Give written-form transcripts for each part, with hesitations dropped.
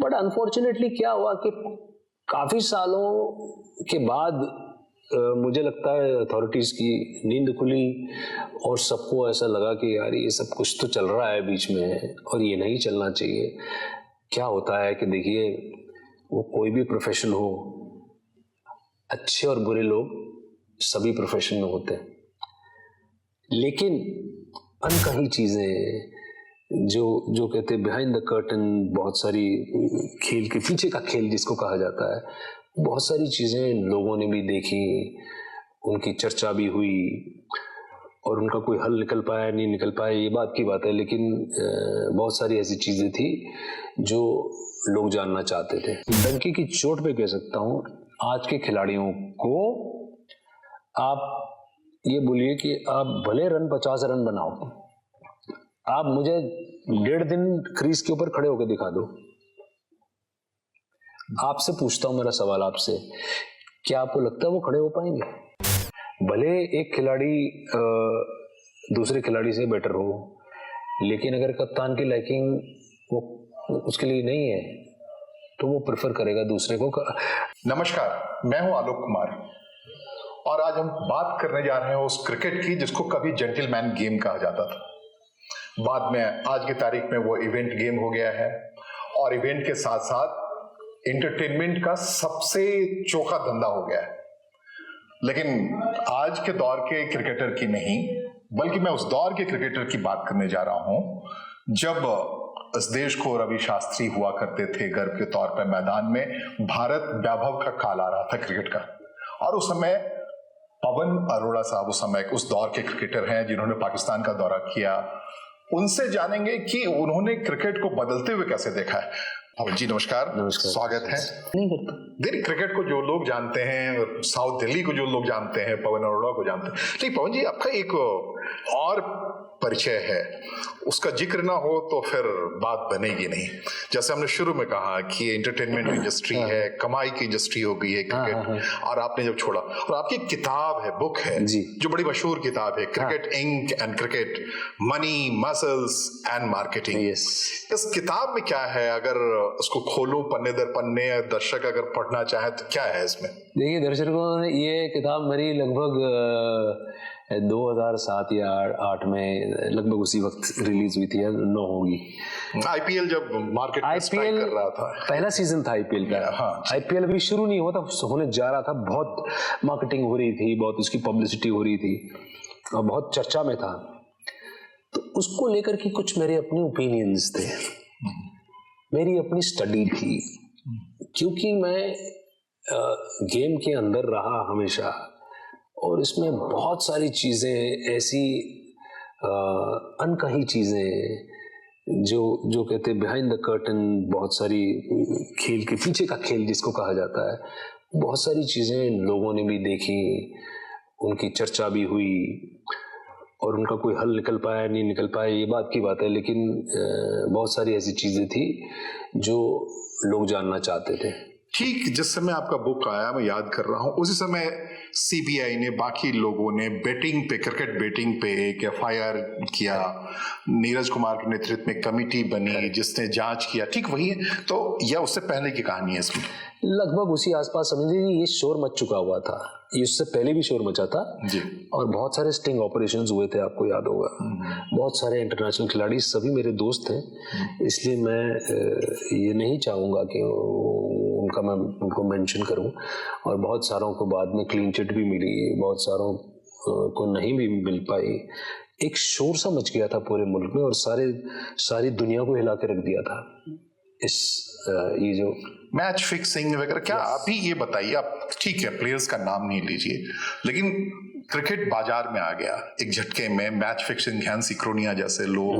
But unfortunately क्या हुआ कि काफी सालों के बाद मुझे लगता है अथॉरिटीज की नींद खुली और सबको ऐसा लगा कि यार ये सब कुछ तो चल रहा है बीच में और ये नहीं चलना चाहिए। क्या होता है कि देखिए, वो कोई भी प्रोफेशन हो, अच्छे और बुरे लोग सभी प्रोफेशन में होते हैं, लेकिन अनकही चीजें जो कहते हैं बिहाइंड द कर्टन, बहुत सारी खेल के पीछे का खेल जिसको कहा जाता है, बहुत सारी चीजें लोगों ने भी देखी, उनकी चर्चा भी हुई और उनका कोई हल निकल पाया नहीं निकल पाया ये बात की बात है, लेकिन बहुत सारी ऐसी चीजें थी जो लोग जानना चाहते थे। डंकी की चोट पे कह सकता हूँ, आज के खिलाड़ियों को आप ये बोलिए कि आप भले 50 रन बनाओ, आप मुझे 1.5 दिन क्रीज के ऊपर खड़े होकर दिखा दो। आपसे पूछता हूं, मेरा सवाल आपसे, क्या आपको लगता है वो खड़े हो पाएंगे? भले एक खिलाड़ी दूसरे खिलाड़ी से बेटर हो, लेकिन अगर कप्तान की लाइकिंग वो उसके लिए नहीं है तो वो प्रेफर करेगा दूसरे को। नमस्कार, मैं हूं आलोक कुमार और आज हम बात करने जा रहे हैं उस क्रिकेट की जिसको कभी जेंटलमैन गेम कहा जाता था। बाद में आज की तारीख में वो इवेंट गेम हो गया है और इवेंट के साथ साथ एंटरटेनमेंट का सबसे चोखा धंधा हो गया है। लेकिन आज के दौर के क्रिकेटर की नहीं, बल्कि मैं उस दौर के क्रिकेटर की बात करने जा रहा हूं जब इस देश को रवि शास्त्री हुआ करते थे गर्व के तौर पर मैदान में। भारत वैभव का काल आ रहा था क्रिकेट का, और उस समय पवन अरोड़ा साहब उस समय उस दौर के क्रिकेटर हैं जिन्होंने पाकिस्तान का दौरा किया। उनसे जानेंगे कि उन्होंने क्रिकेट को बदलते हुए कैसे देखा है। पवन जी नमस्कार, स्वागत है। देखिए, क्रिकेट को जो लोग जानते हैं, साउथ दिल्ली को जो लोग जानते हैं, पवन अरोड़ा को जानते हैं, लेकिन पवन जी आपका एक और परिचय है, उसका जिक्र ना हो तो फिर बात बनेगी नहीं। जैसे हमने शुरू में कहा कि एंटरटेनमेंट इंडस्ट्री है, कमाई की इंडस्ट्री हो गई है क्रिकेट, और आपने जब छोड़ा, और आपकी किताब है, बुक है जो बड़ी मशहूर किताब है, cricket inc and cricket money muscles and marketing. इस किताब में क्या है? अगर उसको खोलो पन्ने दर पन्ने, दर्शक अगर पढ़ना चाहे तो क्या है इसमें? देखिए दर्शकों, ये किताब मेरी लगभग 2007 या 8 में लगभग उसी वक्त रिलीज हुई थी, या 9 होगी। आईपीएल जब मार्केट में स्ट्राइक कर रहा था, पहला सीजन था आईपीएल का। हाँ, आईपीएल अभी शुरू नहीं हुआ था, होने जा रहा था। बहुत मार्केटिंग हो रही थी, बहुत उसकी पब्लिसिटी हो रही थी और बहुत चर्चा में था। तो उसको लेकर के कुछ मेरे अपने ओपिनियंस थे, मेरी अपनी स्टडी थी, क्योंकि मैं गेम के अंदर रहा हमेशा, और इसमें बहुत सारी चीजें ऐसी अनकही चीजें जो कहते हैं बिहाइंड द कर्टन, बहुत सारी खेल के पीछे का खेल जिसको कहा जाता है, बहुत सारी चीजें लोगों ने भी देखी, उनकी चर्चा भी हुई और उनका कोई हल निकल पाया नहीं निकल पाया ये बात की बात है, लेकिन बहुत सारी ऐसी चीजें थी जो लोग जानना चाहते थे। ठीक जिस समय आपका बुक आया, मैं याद कर रहा हूं, उसी समय सीबीआई ने, बाकी लोगों ने बेटिंग पे, क्रिकेट बेटिंग पे एक एफआईआर किया। नीरज कुमार के नेतृत्व में कमेटी बनी जिसने जांच किया। ठीक वही है तो, या उससे पहले की कहानी है इसमें? लगभग उसी आसपास समझिए, ये शोर मच चुका हुआ था, ये उससे पहले भी शोर मचा था जी। और बहुत सारे स्टिंग ऑपरेशंस हुए थे, आपको याद होगा। बहुत सारे इंटरनेशनल खिलाड़ी, सभी मेरे दोस्त थे, इसलिए मैं ये नहीं चाहूँगा कि मैं उनको मेंशन करूं। और बहुत सारों को बाद में क्लीन चिट भी मिली, बहुत सारों को नहीं भी मिल पाई। एक शोर सा मच गया था पूरे मुल्क में और सारी दुनिया को हिला के रख दिया था इस ये जो मैच फिक्सिंग वगैरह। क्या अभी ये बताइए, आप ठीक है प्लेयर्स का नाम नहीं लीजिए, लेकिन क्रिकेट बाजार में आ गया एक झटके में। मैच फिक्सिंग, हैंसी क्रोनिया जैसे लोग,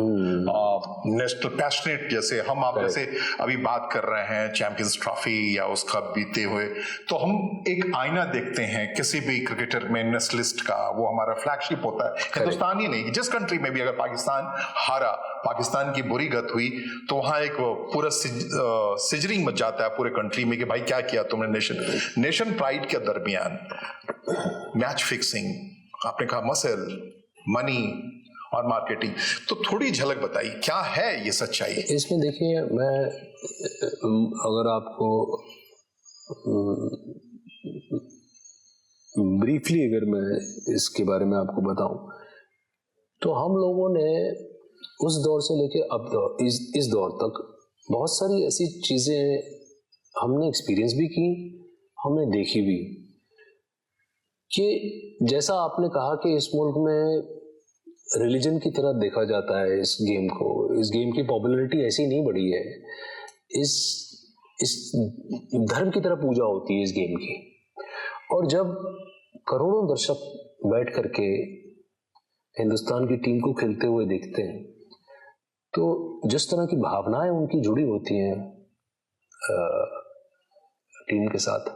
नेशनल पैशनेट जैसे हम आप जैसे अभी बात कर रहे हैं चैंपियंस ट्रॉफी या उसका बीते हुए, तो हम एक आईना देखते हैं किसी भी क्रिकेटर में, नेशनलिस्ट का, वो हमारा फ्लैगशिप होता है। हिंदुस्तान ही नहीं, जिस कंट्री में भी अगर पाकिस्तान हारा, पाकिस्तान की बुरी गत हुई, तो वहां एक पूरा सिजरिंग मच जाता है पूरे कंट्री में कि भाई क्या किया तुमने। नेशन प्राइड के दरमियान मैच फिक्सिंग, आपने कहा मसल, मनी, और मार्केटिंग। तो थोड़ी झलक बताइए, क्या है ये सच्चाई? इसमें देखिए, मैं अगर आपको ब्रीफली अगर मैं इसके बारे में आपको बताऊं, तो हम लोगों ने उस दौर से लेके अब दौर इस दौर तक बहुत सारी ऐसी चीज़ें हमने एक्सपीरियंस भी की, हमने देखी भी, कि जैसा आपने कहा कि इस मुल्क में रिलीजन की तरह देखा जाता है इस गेम को। इस गेम की पॉपुलैरिटी ऐसी नहीं बढ़ी है, इस धर्म की तरह पूजा होती है इस गेम की। और जब करोड़ों दर्शक बैठ करके हिंदुस्तान की टीम को खेलते हुए देखते हैं, तो जिस तरह की भावनाएं उनकी जुड़ी होती हैं टीम के साथ,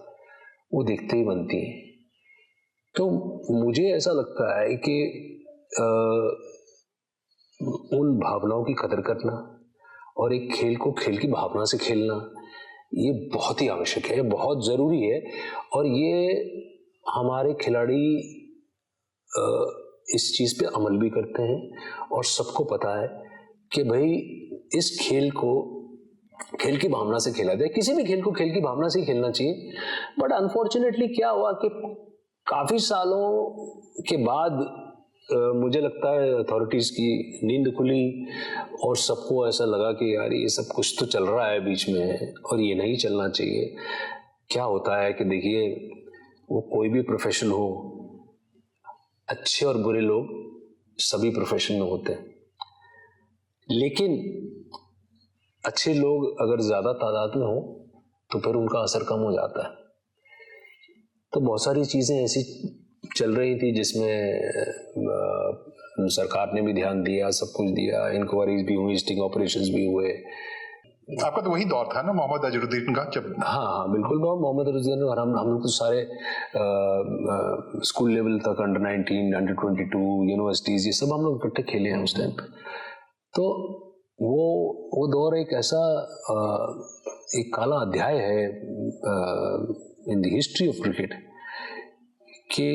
वो देखते ही बनती हैं। तो मुझे ऐसा लगता है कि उन भावनाओं की कदर करना और एक खेल को खेल की भावना से खेलना, ये बहुत ही आवश्यक है, बहुत ज़रूरी है। और ये हमारे खिलाड़ी इस चीज़ पे अमल भी करते हैं और सबको पता है कि भाई इस खेल को खेल की भावना से खेला जाए। किसी भी खेल को खेल की भावना से ही खेलना चाहिए। बट अनफॉर्चुनेटली क्या हुआ कि काफ़ी सालों के बाद मुझे लगता है अथॉरिटीज़ की नींद खुली और सबको ऐसा लगा कि यार ये सब कुछ तो चल रहा है बीच में और ये नहीं चलना चाहिए। क्या होता है कि देखिए, वो कोई भी प्रोफेशन हो, अच्छे और बुरे लोग सभी प्रोफेशन में होते हैं, लेकिन अच्छे लोग अगर ज़्यादा तादाद में हो तो फिर उनका असर कम हो जाता है। तो बहुत सारी चीज़ें ऐसी चल रही थी जिसमें सरकार ने भी ध्यान दिया, सब कुछ दिया, इंक्वायरीज भी हुई, स्टिंग ऑपरेशंस भी हुए। आपका तो वही दौर था ना मोहम्मद अजहरुद्दीन का, जब? हाँ, बिल्कुल। मोहम्मद अजहरुद्दीन और हम लोग तो सारे स्कूल लेवल तक, अंडर 19, अंडर 22, यूनिवर्सिटीज़, ये सब हम लोग इकट्ठे खेले हैं उस टाइम पे। तो वो दौर एक ऐसा एक काला अध्याय है in the history of cricket कि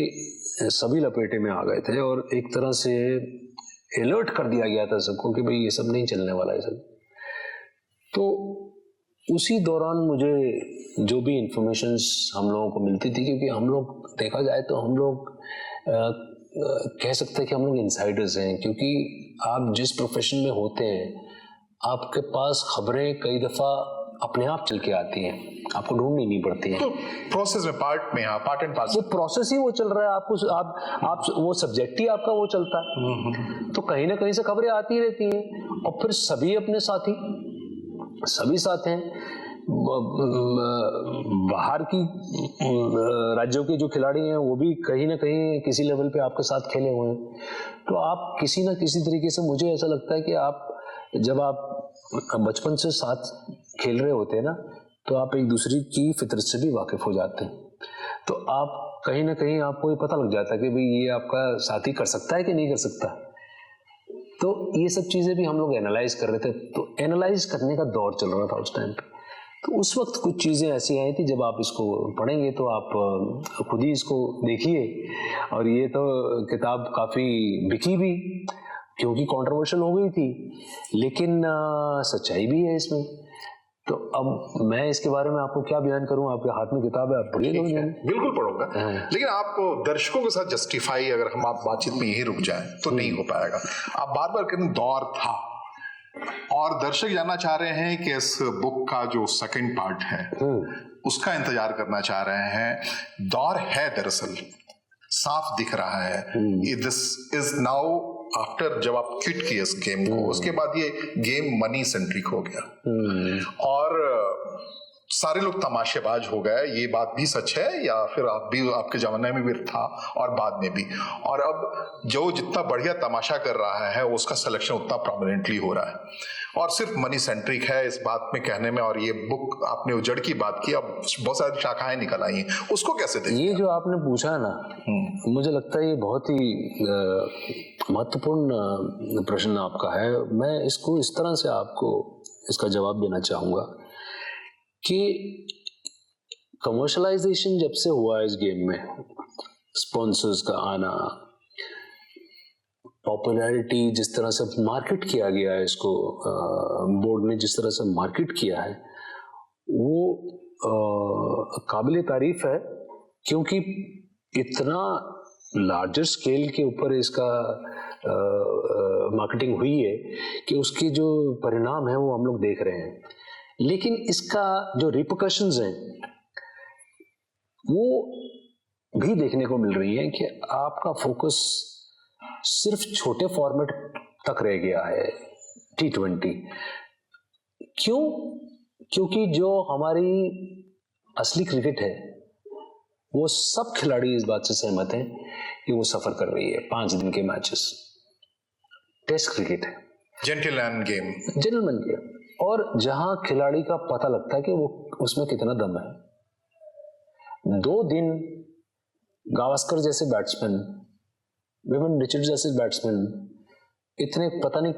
सभी लपेटे में आ गए थे और एक तरह से अलर्ट कर दिया गया था सबको कि भाई ये सब नहीं चलने वाला है सब। तो उसी दौरान मुझे जो भी इंफॉर्मेशंस हम लोगों को मिलती थी, क्योंकि हम लोग देखा जाए तो हम लोग कह सकते हैं कि हम लोग इनसाइडर्स हैं, क्योंकि आप जिस प्रोफेशन में होते हैं आपके पास खबरें कई दफ़ा अपने आप चल के आती हैं, आपको ढूंढनी नहीं पड़ती है। तो प्रोसेस में पार्ट एंड पार्ट, वो प्रोसेस ही वो चल रहा है, आपको आप वो सब्जेक्ट ही आपका वो चलता है। तो कहीं ना कहीं से खबरें आती रहती हैं और फिर सभी अपने साथी, सभी साथ हैं। बाहर की राज्यों के जो खिलाड़ी हैं वो भी कहीं ना कहीं किसी लेवल पे आपके साथ खेले हुए हैं। तो आप किसी ना किसी तरीके से, मुझे ऐसा लगता है कि आप जब आप बचपन से साथ खेल रहे होते हैं ना, तो आप एक दूसरे की फितरत से भी वाकिफ हो जाते हैं। तो आप कहीं ना कहीं आपको ये पता लग जाता है कि भाई ये आपका साथी कर सकता है कि नहीं कर सकता। तो ये सब चीज़ें भी हम लोग एनालाइज कर रहे थे। तो एनालाइज करने का दौर चल रहा था उस टाइम पे। तो उस वक्त कुछ चीज़ें ऐसी आई थी, जब आप इसको पढ़ेंगे तो आप खुद ही इसको देखिए। और ये तो किताब काफ़ी बिकी भी, क्योंकि कंट्रोवर्शियल हो गई थी, लेकिन सच्चाई भी है इसमें। तो अब मैं इसके बारे में आपको क्या बयान करूं, आपके हाथ में किताब है, आप पढ़िएगा। बिल्कुल पढ़ूंगा, लेकिन आप दर्शकों के साथ जस्टिफाई, अगर हम आप बातचीत में यही रुक जाएं तो नहीं हो पाएगा। आप बार बार कहते दौर था, और दर्शक जानना चाह रहे हैं कि इस बुक का जो सेकंड पार्ट है उसका इंतजार करना चाह रहे हैं। दौर है दरअसल साफ दिख रहा है। दिस इज नाउ आफ्टर, जब आप क्विट किए इस गेम को, उसके बाद ये गेम मनी सेंट्रिक हो गया और सारे लोग तमाशेबाज हो गए। ये बात भी सच है, या फिर आप भी, आपके जमाने में भी था और बाद में भी, और अब जो जितना बढ़िया तमाशा कर रहा है उसका सिलेक्शन उतना प्रोमिनेंटली हो रहा है और सिर्फ मनी सेंट्रिक है इस बात में कहने में। और ये बुक आपने उजड़ की बात की, अब बहुत सारी शाखाएं निकल आई हैं, उसको कैसे देखते हैं? ये जो आपने पूछा ना, मुझे लगता है ये बहुत ही महत्वपूर्ण प्रश्न आपका है। मैं इसको इस तरह से आपको इसका जवाब देना चाहूँगा कि कमर्शलाइजेशन जब से हुआ है इस गेम में, स्पॉन्सर्स का आना, पॉपुलैरिटी जिस तरह से मार्केट किया गया है इसको, बोर्ड ने जिस तरह से मार्केट किया है वो काबिल तारीफ है, क्योंकि इतना लार्जर स्केल के ऊपर इसका मार्केटिंग हुई है कि उसके जो परिणाम है वो हम लोग देख रहे हैं। लेकिन इसका जो रिपरकशंस हैं वो भी देखने को मिल रही है कि आपका फोकस सिर्फ छोटे फॉर्मेट तक रह गया है T20। क्यों? क्योंकि जो हमारी असली क्रिकेट है वो सब खिलाड़ी इस बात से सहमत हैं कि वो सफर कर रही है 5 दिन के मैचेस। टेस्ट क्रिकेट है, जेंटलमैन गेम, और जहां खिलाड़ी का पता लगता है कि वो उसमें कितना दम है। 2 दिन गावस्कर जैसे बैट्समैन, विवियन रिचर्ड्स जैसे बैट्समैन, इतने पता नहीं,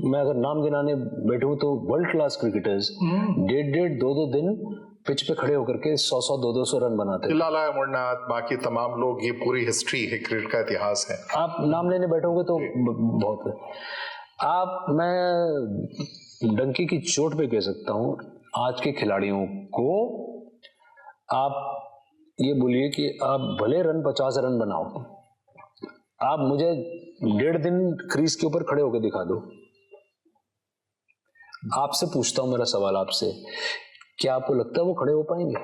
मैं अगर नाम गिनाने बैठूं तो वर्ल्ड क्लास क्रिकेटर्स 1.5 2 दिन पिच पे खड़े होकर के 100 200 रन बनाते हैं। लाला अमरनाथ, बाकी तमाम लोग, ये पूरी हिस्ट्री है, क्रिकेट का इतिहास है। आप नाम लेने बैठोगे तो बहुत है। मैं डंकी की चोट पे कह सकता हूं, आज के खिलाड़ियों को आप ये बोलिए कि आप भले 50 रन बनाओ, आप मुझे 1.5 दिन क्रीज के ऊपर खड़े होकर दिखा दो। आपसे पूछता हूं, मेरा सवाल आपसे, क्या आपको लगता है वो खड़े हो पाएंगे?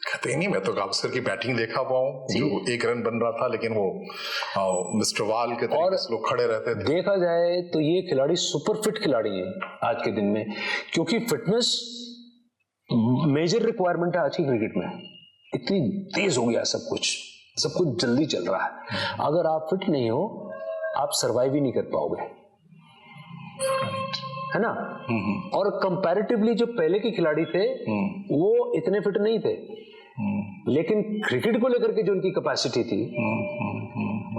कहते नहीं, मैं तो गावस्कर की बैटिंग देखा हुआ हूँ, जो 1 रन बन रहा था, लेकिन वो मिस्टर वाल के तरीके से लोग खड़े रहते थे। देखा जाए तो ये खिलाड़ी सुपर फिट खिलाड़ी हैं आज के दिन में, क्योंकि फिटनेस मेजर रिक्वायरमेंट है आज की क्रिकेट में। इतनी तेज हो गया सब कुछ जल्दी चल रहा है। अगर आप फिट नहीं हो आप सरवाइव ही नहीं कर पाओगे, है ना? और कंपैरेटिवली जो पहले के खिलाड़ी थे वो इतने फिट नहीं थे, लेकिन क्रिकेट को लेकर के जो उनकी कैपेसिटी थी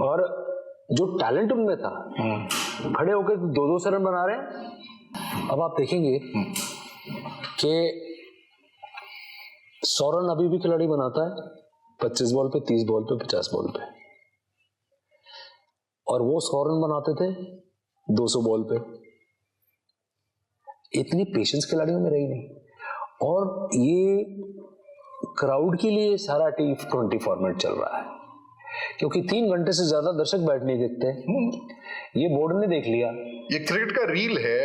और जो टैलेंट उनमें था, खड़े होकर 200 रन बना रहे हैं। अब आप देखेंगे कि 100 रन अभी भी खिलाड़ी बनाता है 25 बॉल पे, 30 बॉल पे, 50 बॉल पे, और वो 100 रन बनाते थे 200 बॉल पे। इतनी पेशेंस खिलाड़ियों में रही नहीं। और ये क्राउड के लिए सारा T20 फॉर्मेट चल रहा है, क्योंकि 3 घंटे से ज्यादा दर्शक बैठ नहीं देखते। ये बोर्ड ने देख लिया, ये क्रिकेट का रील है।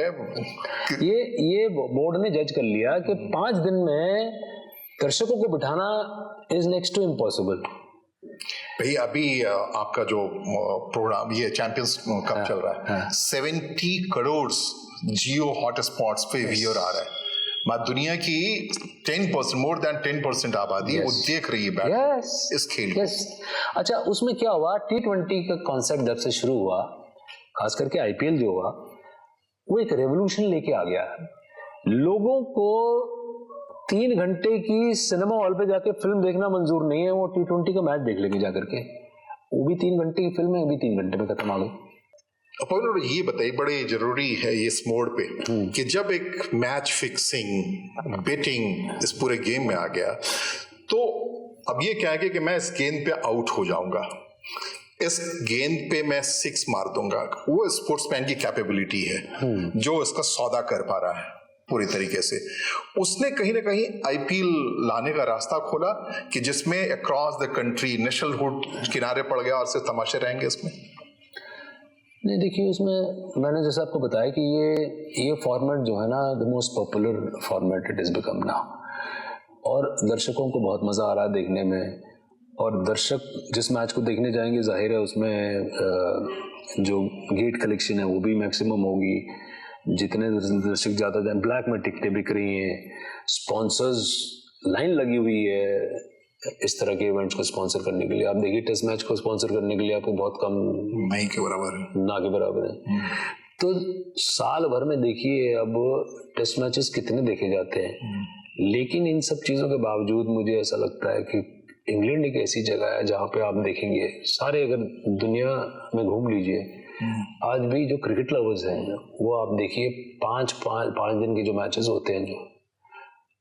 ये बोर्ड ने जज कर लिया कि 5 दिन में दर्शकों को बिठाना इज नेक्स्ट टू इम्पॉसिबल। भाई अभी आपका जो प्रोग्राम, ये चैंपियंस कप चल रहा है, 70 करोड़ जियो हॉटस्पॉट्स पे व्यूअर आ रहा है। दुनिया की 10%, मोर देन 10% आबादी वो देख रही है इस खेल को। अच्छा, उसमें क्या हुआ, T20 का कॉन्सेप्ट जब से शुरू हुआ, खास करके IPL जो हुआ, वो एक रेवोल्यूशन लेके आ गया। लोगों को 3 घंटे की सिनेमा हॉल पे जाके फिल्म देखना मंजूर नहीं है, वो T20 का मैच देख लेंगे जाकर के। वो भी 3 घंटे की फिल्म है, वो भी 3 घंटे में खत्म आ गई। ये बताइए, बड़े जरूरी है इस मोड़ पे कि जब एक मैच फिक्सिंग, बेटिंग इस पूरे गेम में आ गया, तो अब ये क्या है कि मैं इस गेंद पे आउट हो जाऊंगा, इस गेंद पे मैं 6 मार दूंगा। वो स्पोर्ट्समैन की कैपेबिलिटी है जो इसका सौदा कर पा रहा है पूरी तरीके से। उसने कहीं ना कहीं IPL लाने का रास्ता खोला कि जिसमें अक्रॉस द कंट्री नेशनलहुड किनारे पड़ गया और सिर्फ तमाशे रहेंगे इसमें। नहीं, देखिए, उसमें मैंने जैसे आपको बताया कि ये फॉर्मेट जो है ना, the most popular format it is become now, और दर्शकों को बहुत मज़ा आ रहा है देखने में। और दर्शक जिस मैच को देखने जाएंगे, जाहिर है उसमें जो गेट कलेक्शन है वो भी मैक्सिमम होगी। जितने दर्शक ज़्यादा जाए, ब्लैक में टिकटें बिक रही हैं, स्पॉन्सर्स लाइन लगी हुई है इस तरह के इवेंट्स को स्पॉन्सर करने के लिए। आप देखिए, टेस्ट मैच को स्पॉन्सर करने के लिए आपको बहुत कम, नहीं के बराबर है, ना के बराबर है। तो साल भर में देखिए अब टेस्ट मैचेस कितने देखे जाते हैं। लेकिन इन सब चीज़ों के बावजूद मुझे ऐसा लगता है कि इंग्लैंड एक ऐसी जगह है जहाँ पे आप देखेंगे सारे, अगर दुनिया में घूम लीजिए, आज भी जो क्रिकेट लवर्स हैं वो आप देखिए 5 दिन के जो मैचेस होते हैं, जो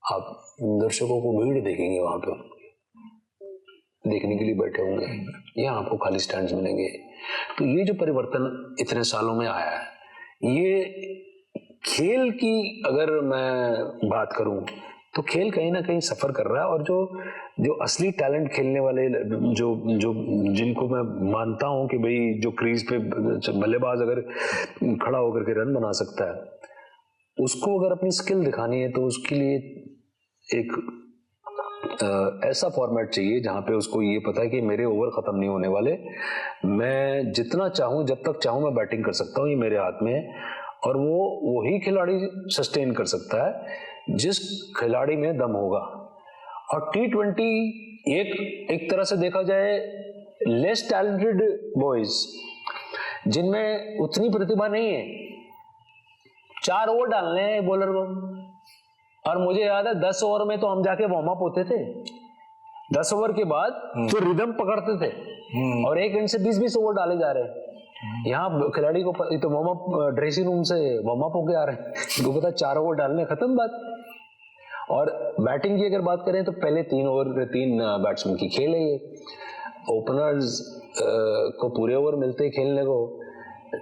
आप दर्शकों को भीड़ देखेंगे वहाँ पे, देखने के लिए बैठे होंगे, यहाँ आपको खाली स्टैंड्स मिलेंगे। तो ये जो परिवर्तन इतने सालों में आया है, ये खेल की अगर मैं बात करूं तो खेल कहीं ना कहीं सफर कर रहा है, और जो असली टैलेंट खेलने वाले जो जो जिनको मैं मानता हूं कि भाई जो क्रीज पे बल्लेबाज अगर खड़ा होकर के रन बना सकता है, उसको अगर अपनी स्किल दिखानी है तो उसके लिए एक ऐसा फॉर्मेट चाहिए जहां पे उसको ये पता है कि मेरे ओवर खत्म नहीं होने वाले, मैं जितना चाहूं जब तक चाहूं मैं बैटिंग कर सकता हूं, ये मेरे हाथ में है। और वो वही खिलाड़ी सस्टेन कर सकता है जिस खिलाड़ी में दम होगा। और T20 एक तरह से देखा जाए लेस टैलेंटेड बॉयज जिनमें उतनी प्रतिभा नहीं है, 4 ओवर डालने हैं बॉलर को। और मुझे याद है 10 ओवर में तो हम जाके वार्म अप होते थे, 10 ओवर के बाद तो रिदम पकड़ते थे, और एक घंटे से 20-20 ओवर डाले जा रहे हैं। यहाँ खिलाड़ी को तो वार्म अप ड्रेसिंग रूम से वार्म अप होके आ रहे हैं, इनको पता 4 ओवर डालने, खत्म बात। और बैटिंग की अगर बात करें तो पहले 3 ओवर 3 बैट्समैन की खेल है ये। ओपनर्स को पूरे ओवर मिलते हैं खेलने को,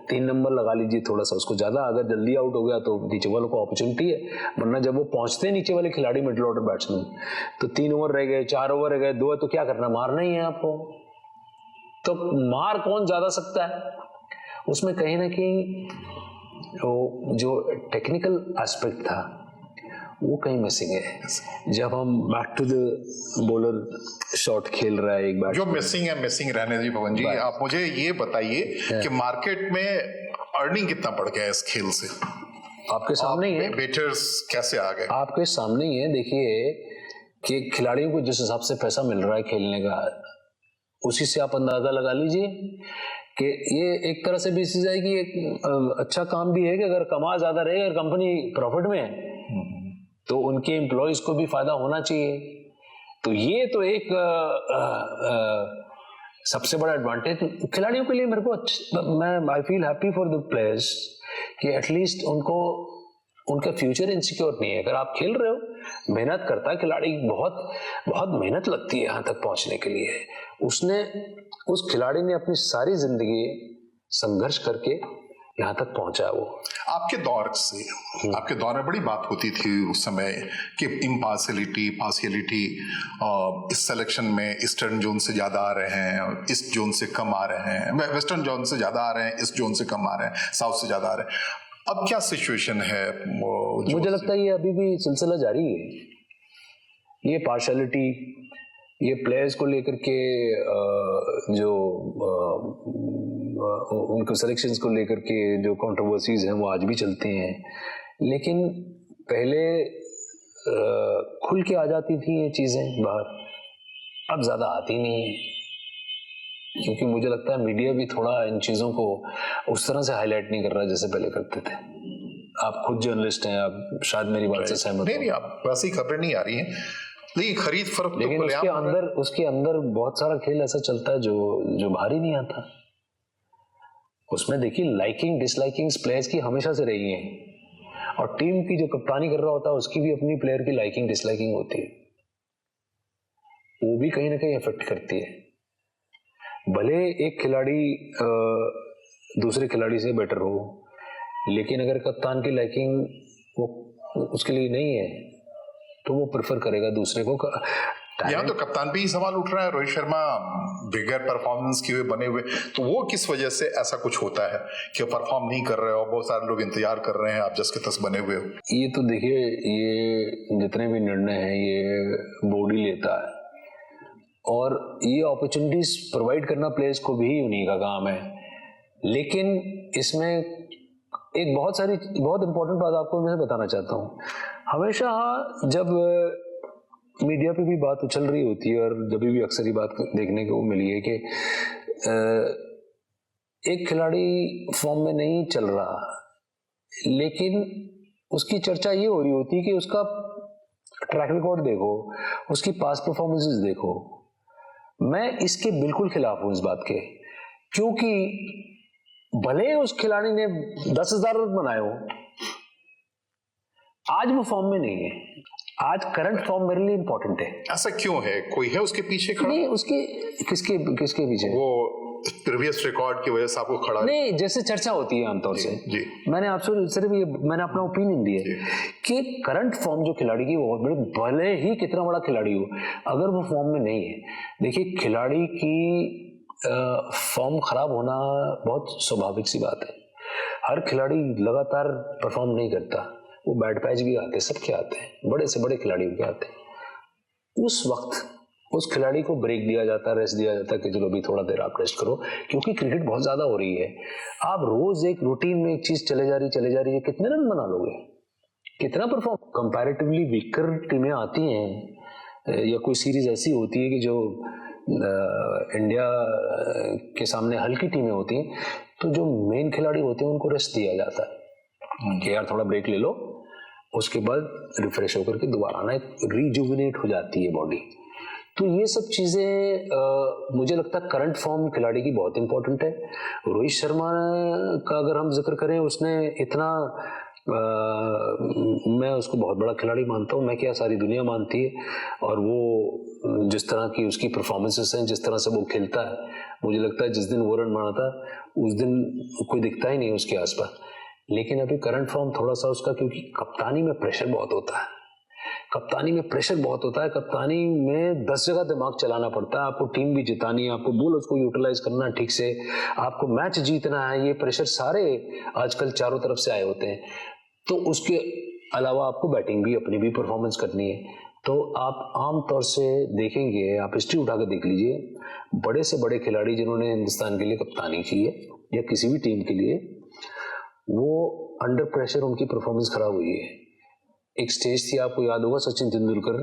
3 नंबर लगा लीजिए, थोड़ा सा उसको ज्यादा, अगर जल्दी आउट हो गया तो नीचे वालों को अपॉर्चुनिटी है, वरना जब वो पहुंचते हैं नीचे वाले खिलाड़ी मिडिल ऑर्डर बैट्समैन, तो 3 ओवर रह गए, 4 ओवर रह गए, 2 है तो क्या करना, मारना ही है आपको। तो मार कौन ज्यादा सकता है, उसमें कहीं ना कहीं जो टेक्निकल एस्पेक्ट था वो कहीं मिसिंग है। जब हम back to the bowler shot खेल रहा है एक बैट, जो मिसिंग रहने दी पवन जी, आप मुझे ये बताइए कि मार्केट में अर्निंग कितना बढ़ गया है इस खेल से? आपके सामने ही है, बेटर्स कैसे आ गए आपके सामने ही है। देखिए कि खिलाड़ियों को जिस हिसाब से पैसा मिल रहा है खेलने का, उसी से आप अंदाजा लगा लीजिए कि ये एक तरह से भी चीज है कि एक अच्छा काम भी है कि अगर कमा ज्यादा रहे और कंपनी प्रॉफिट में है तो उनके एम्प्लॉयज को भी फायदा होना चाहिए। तो ये तो एक सबसे बड़ा एडवांटेज खिलाड़ियों के लिए मेरे को I feel happy for the players कि एटलीस्ट उनको उनका फ्यूचर इनसिक्योर नहीं है। अगर आप खेल रहे हो, मेहनत करता है खिलाड़ी, बहुत बहुत मेहनत लगती है यहाँ तक पहुंचने के लिए। उस खिलाड़ी ने अपनी सारी जिंदगी संघर्ष करके यहाँ तक पहुंचा है। वो आपके दौर में बड़ी बात होती थी उस समय कि पार्शियलिटी इस सिलेक्शन में ईस्टर्न जोन से ज्यादा आ रहे हैं और इस जोन से कम आ रहे हैं, वेस्टर्न जोन से ज्यादा आ रहे हैं, इस जोन से कम आ रहे हैं, साउथ से ज्यादा आ रहे हैं। अब क्या सिचुएशन है? मुझे लगता है ये अभी भी सिलसिला जारी है। ये पार्शियलिटी, ये प्लेयर्स को लेकर के जो उनके सिलेक्शंस को लेकर के जो कंट्रोवर्सीज हैं वो आज भी चलती हैं, लेकिन पहले खुल के आ जाती थी ये चीजें बाहर, अब ज्यादा आती नहीं है, क्योंकि मुझे लगता है मीडिया भी थोड़ा इन चीजों को उस तरह से हाईलाइट नहीं कर रहा जैसे पहले करते थे। आप खुद जर्नलिस्ट हैं, आप शायद मेरी बात से सहमत नहीं, आप वैसी खबरें नहीं आ रही हैं, लेकिन खरीद फरोख्त, लेकिन उसके अंदर बहुत सारा खेल ऐसा चलता है जो बाहर ही नहीं आता। उसमें देखिए लाइकिंग डिसलाइकिंग प्लेयर्स की हमेशा से रही है, और टीम की जो कप्तानी कर रहा होता है उसकी भी अपनी प्लेयर की लाइकिंग डिसलाइकिंग होती है, वो भी कहीं ना कहीं इफेक्ट करती है। भले एक खिलाड़ी दूसरे खिलाड़ी से बेटर हो, लेकिन अगर कप्तान की लाइकिंग वो उसके लिए नहीं है तो वो प्रेफर करेगा दूसरे को। यहाँ तो कप्तान भी सवाल उठ रहा है, रोहित शर्मा बिगर परफॉर्मेंस किए हुए बने हुए, तो वो किस वजह से ऐसा कुछ होता है कि परफॉर्म नहीं कर रहे हो, बहुत सारे लोग इंतजार कर रहे हैं, आप जस के तस बने हुए हो। ये तो देखिए, ये जितने भी निर्णय हैं ये बोर्ड ही लेता है, और ये अपॉर्चुनिटीज प्रोवाइड करना प्लेयर्स को भी उन्हीं का काम है। लेकिन इसमें एक बहुत इंपॉर्टेंट बात आपको मैं बताना चाहता हूँ। हमेशा जब मीडिया पे भी बात उछल रही होती है, और जब भी अक्सर ये बात देखने को मिली है कि एक खिलाड़ी फॉर्म में नहीं चल रहा, लेकिन उसकी चर्चा ये हो रही होती है कि उसका ट्रैक रिकॉर्ड देखो, उसकी पास्ट परफॉर्मेंसेस देखो। मैं इसके बिल्कुल खिलाफ हूं इस बात के, क्योंकि भले उस खिलाड़ी ने 10,000 रन बनाए हो, आज वो फॉर्म में नहीं है, आज करंट फॉर्म मेरे लिए इंपॉर्टेंट है। ऐसा क्यों है? कोई है उसके पीछे खड़ा? नहीं, उसके किसके पीछे? वो प्रीवियस रिकॉर्ड की वजह से आपको खड़ा? नहीं, जैसे चर्चा होती है आमतौर से। जी। मैंने आपसे सिर्फ ये मैंने अपना ओपिनियन दिया कि करंट फॉर्म जो खिलाड़ी की बहुत बड़ी, भले ही कितना बड़ा खिलाड़ी हो, अगर वो फॉर्म में नहीं है, देखिए खिलाड़ी की फॉर्म खराब होना बहुत स्वाभाविक सी बात है। हर खिलाड़ी लगातार परफॉर्म नहीं करता, वो बैड पैच भी आते हैं, सबके आते हैं, बड़े से बड़े खिलाड़ियों के आते हैं। उस वक्त उस खिलाड़ी को ब्रेक दिया जाता है, रेस्ट दिया जाता है कि चलो अभी थोड़ा देर आप रेस्ट करो, क्योंकि क्रिकेट बहुत ज्यादा हो रही है। आप रोज एक रूटीन में एक चीज चले जा रही है, कितने रन बना लोगे, कितना परफॉर्म? कंपैरेटिवली वीकर टीमें आती हैं या कोई सीरीज ऐसी होती है कि जो इंडिया के सामने हल्की टीमें होती हैं, तो जो मेन खिलाड़ी होते हैं उनको रेस्ट दिया जाता है कि यार थोड़ा ब्रेक ले लो, उसके बाद रिफ्रेश होकर के दोबारा आना, एक रिजुविनेट हो जाती है बॉडी। तो ये सब चीजें मुझे लगता है करंट फॉर्म खिलाड़ी की बहुत इंपॉर्टेंट है। रोहित शर्मा का अगर हम जिक्र करें, उसने इतना मैं उसको बहुत बड़ा खिलाड़ी मानता हूँ, मैं क्या सारी दुनिया मानती है, और वो जिस तरह की उसकी परफॉर्मेंसेस हैं, जिस तरह से वो खेलता है, मुझे लगता है जिस दिन वो रन बनाता है उस दिन कोई दिखता ही नहीं उसके आसपास। लेकिन अभी करंट फॉर्म थोड़ा सा उसका, क्योंकि कप्तानी में प्रेशर बहुत होता है, कप्तानी में 10 जगह दिमाग चलाना पड़ता है। आपको टीम भी जितानी है, आपको बॉलर्स को यूटिलाइज करना है ठीक से, आपको मैच जीतना है, ये प्रेशर सारे आजकल चारों तरफ से आए होते हैं। तो उसके अलावा आपको बैटिंग भी, अपनी भी परफॉर्मेंस करनी है। तो आप आम तौर से देखेंगे, आप हिस्ट्री उठा कर देख लीजिए, बड़े से बड़े खिलाड़ी जिन्होंने हिंदुस्तान के लिए कप्तानी की है या किसी भी टीम के लिए, वो अंडर प्रेशर उनकी परफॉर्मेंस खराब हुई है। एक स्टेज थी, आपको याद होगा, सचिन तेंदुलकर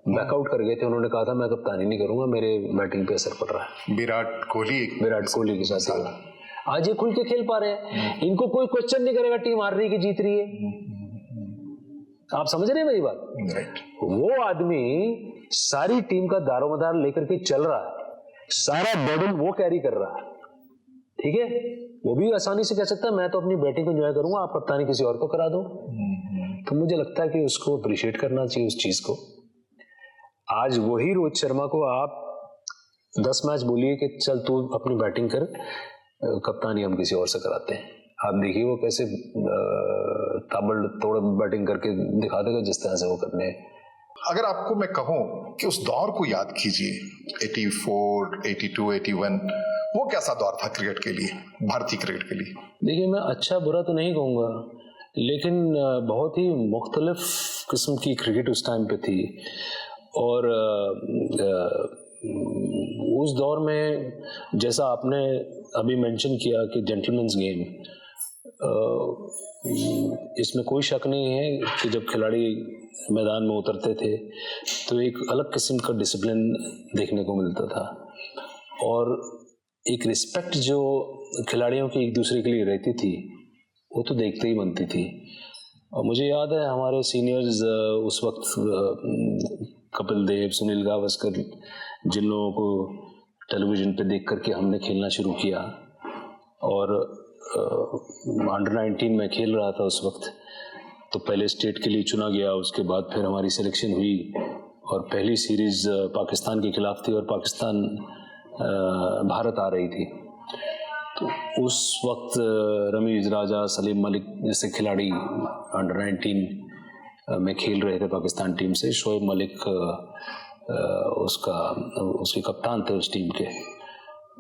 बैकआउट कर गए थे, उन्होंने कहा था मैं कप्तानी नहीं करूंगा, मेरे बैटिंग पे असर पड़ रहा है। विराट कोहली के साथ आज ये खुल के खेल पा रहे हैं, इनको कोई क्वेश्चन नहीं करेगा टीम हार रही है कि जीत रही है। आप समझ रहे हैं मेरी बात? वो आदमी सारी टीम का दारोमदार लेकर के चल रहा है, सारा बर्डन वो कैरी कर रहा है, ठीक है। वो भी आसानी से कह सकता है मैं तो अपनी बैटिंग को एंजॉय करूंगा, आप कप्तानी किसी और को करा दो। तो मुझे लगता है कि उसको अप्रिशिएट करना चाहिए उस चीज को। आज वही रोहित शर्मा को आप 10 मैच बोलिए कि चल तू अपनी बैटिंग कर, कप्तानी हम किसी और से कराते हैं, आप देखिए वो कैसे ताबड़ तोड़ बैटिंग करके दिखा देगा जिस तरह से वो करने। अगर आपको मैं कहूं कि उस दौर को याद कीजिए, 84, 82, 81, वो कैसा दौर था क्रिकेट के लिए, भारतीय क्रिकेट के लिए? देखिए, मैं अच्छा बुरा तो नहीं कहूँगा, लेकिन बहुत ही मुख्तलिफ किस्म की क्रिकेट उस टाइम पे थी। और उस दौर में जैसा आपने अभी मेंशन किया कि जेंटलमैन्स गेम, इसमें कोई शक नहीं है कि जब खिलाड़ी मैदान में उतरते थे तो एक अलग किस्म का डिसिप्लिन देखने को मिलता था, और एक रिस्पेक्ट जो खिलाड़ियों की एक दूसरे के लिए रहती थी वो तो देखते ही बनती थी। और मुझे याद है हमारे सीनियर्स उस वक्त कपिल देव, सुनील गावस्कर, जिन लोगों को टेलीविज़न पे देख करके हमने खेलना शुरू किया, और अंडर 19 में खेल रहा था उस वक्त, तो पहले स्टेट के लिए चुना गया, उसके बाद फिर हमारी सिलेक्शन हुई और पहली सीरीज़ पाकिस्तान के खिलाफ थी और पाकिस्तान भारत आ रही थी। तो उस वक्त रमीज राजा, सलीम मलिक जैसे खिलाड़ी अंडर 19 में खेल रहे थे पाकिस्तान टीम से। शोएब मलिक उसके कप्तान थे उस टीम के,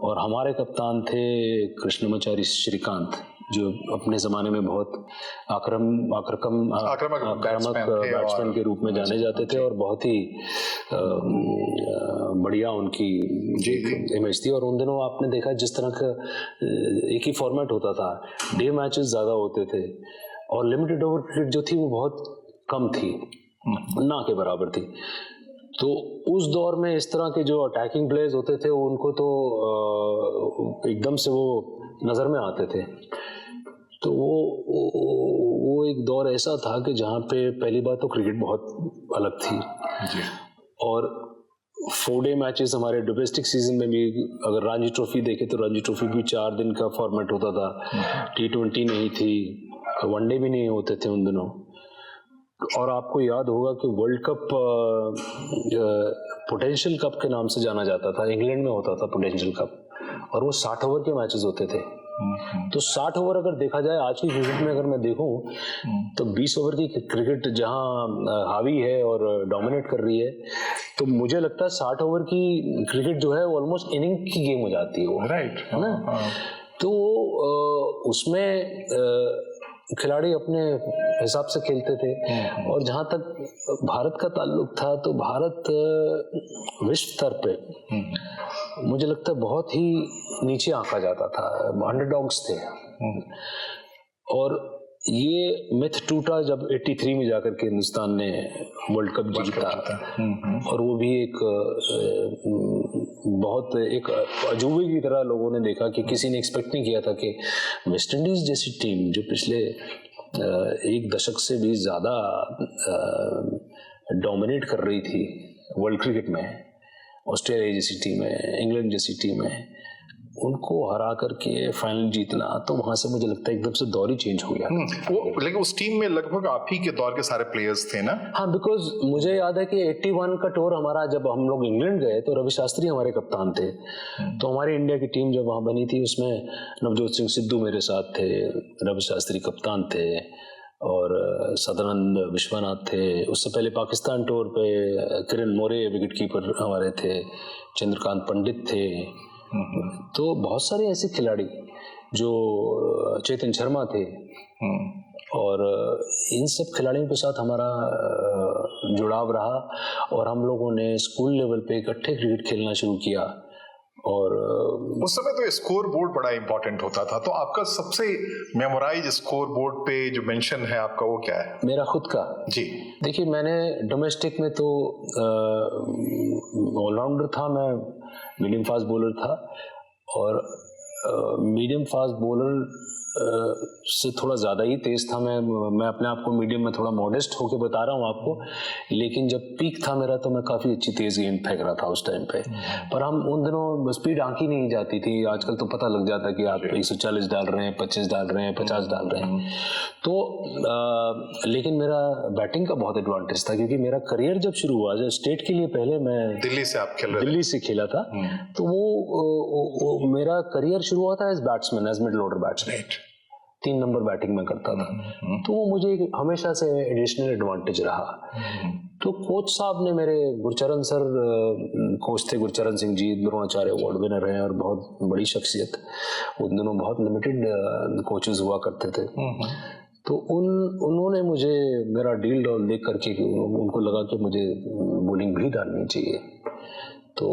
और हमारे कप्तान थे कृष्णमाचारी श्रीकांत, जो अपने ज़माने में बहुत आक्रामक बैट्समैन के रूप में जाने जाते थे, और बहुत ही बढ़िया उनकी इमेज थी। और उन दिनों आपने देखा जिस तरह का एक ही फॉर्मेट होता था, डे मैचेस ज़्यादा होते थे और लिमिटेड ओवर क्रिकेट जो थी वो बहुत कम थी, ना के बराबर थी। तो उस दौर में इस तरह के जो अटैकिंग प्लेयर्स होते थे उनको तो एकदम से वो नज़र में आते थे। तो वो एक दौर ऐसा था कि जहाँ पे पहली बात तो क्रिकेट बहुत अलग थी जी। और 4 डे मैचेस हमारे डोमेस्टिक सीजन में भी, अगर रणजी ट्रॉफी देखे तो रणजी ट्रॉफी भी 4 दिन का फॉर्मेट होता था, T20 नहीं थी, वनडे भी नहीं होते थे उन दिनों। और आपको याद होगा कि वर्ल्ड कप पोटेंशियल कप के नाम से जाना जाता था, इंग्लैंड में होता था पोटेंशियल कप, और वो 60 ओवर के मैचेस होते थे। तो 60 ओवर अगर देखा जाए आज की क्रिकेट में, अगर मैं देखूं तो 20 ओवर की क्रिकेट जहां हावी है और डोमिनेट कर रही है, तो मुझे लगता है 60 ओवर की क्रिकेट जो है ऑलमोस्ट इनिंग की गेम हो जाती है वो, राइट है ना। तो उसमें खिलाड़ी अपने हिसाब से खेलते थे, और जहां तक भारत का ताल्लुक था तो भारत विश्व स्तर पे मुझे लगता है बहुत ही नीचे आंका जाता था, अंडरडॉग्स थे। और ये मिथ टूटा जब 83 में जाकर के हिंदुस्तान ने वर्ल्ड कप जीता, और वो भी एक बहुत एक अजूबे की तरह लोगों ने देखा कि किसी ने एक्सपेक्ट नहीं किया था कि वेस्ट इंडीज जैसी टीम जो पिछले एक दशक से भी ज़्यादा डोमिनेट कर रही थी वर्ल्ड क्रिकेट में, ऑस्ट्रेलिया जैसी टीम है, इंग्लैंड जैसी टीम है, उनको हरा करके फाइनल जीतना, तो वहां से मुझे लगता है एकदम से दौर ही चेंज हो गया। वो लेकिन उस टीम में लगभग आप ही के दौर के सारे प्लेयर्स थे ना? हाँ, बिकॉज मुझे याद है कि 81 का टूर हमारा, जब हम लोग इंग्लैंड गए तो रवि शास्त्री हमारे कप्तान थे। तो हमारी इंडिया की टीम जब वहां बनी थी उसमें नवजोत सिंह सिद्धू मेरे साथ थे, रवि शास्त्री कप्तान थे, और सदानंद विश्वनाथ थे। उससे पहले पाकिस्तान टूर पे किरण मोरे विकेट कीपर हमारे थे, चंद्रकांत पंडित थे। तो बहुत सारे ऐसे खिलाड़ी जो, चेतन शर्मा थे, और इन सब खिलाड़ियों के साथ हमारा जुड़ाव रहा, और हम लोगों ने स्कूल लेवल पे इकट्ठे क्रिकेट खेलना शुरू किया। और उस समय तो स्कोर बोर्ड बड़ा इंपॉर्टेंट होता था, तो आपका सबसे मेमोराइज स्कोर बोर्ड पे जो मेंशन है आपका, वो क्या है? मेरा खुद का जी, देखिए, मैंने डोमेस्टिक में तो ऑलराउंडर था, मैं मीडियम फास्ट बॉलर था, और मीडियम फास्ट बॉलर से थोड़ा ज़्यादा ही तेज़ था मैं अपने आप को मीडियम में थोड़ा मॉडेस्ट होके बता रहा हूँ आपको, लेकिन जब पीक था मेरा तो मैं काफ़ी अच्छी तेज़ गेंद फेंक रहा था उस टाइम पे। पर हम उन दिनों स्पीड आंकी नहीं जाती थी, आजकल तो पता लग जाता कि आप 140 डाल रहे हैं, 25 डाल रहे हैं, 50 डाल रहे हैं। तो लेकिन मेरा बैटिंग का बहुत एडवांटेज था, क्योंकि मेरा करियर जब शुरू हुआ, जब स्टेट के लिए पहले मैं दिल्ली से आप खेल रहे थे? दिल्ली से खेला था, तो वो मेरा करियर शुरू हुआ था as batsman, as middle order batsman, 3 number batting में करता था। तो वो मुझे हमेशा से एडिशनल एडवांटेज रहा। तो कोच साहब ने मेरे, गुरचरण सर कोच थे, गुरचरण सिंह जी, द्रोणाचार्य अवार्ड विनर हैं और बहुत बड़ी शख्सियत। उन दिनों बहुत लिमिटेड कोचेस हुआ करते थे। तो उन्होंने मुझे मेरा डील डॉल देख करके, उनको लगा कि मुझे बॉलिंग भी डालनी चाहिए, तो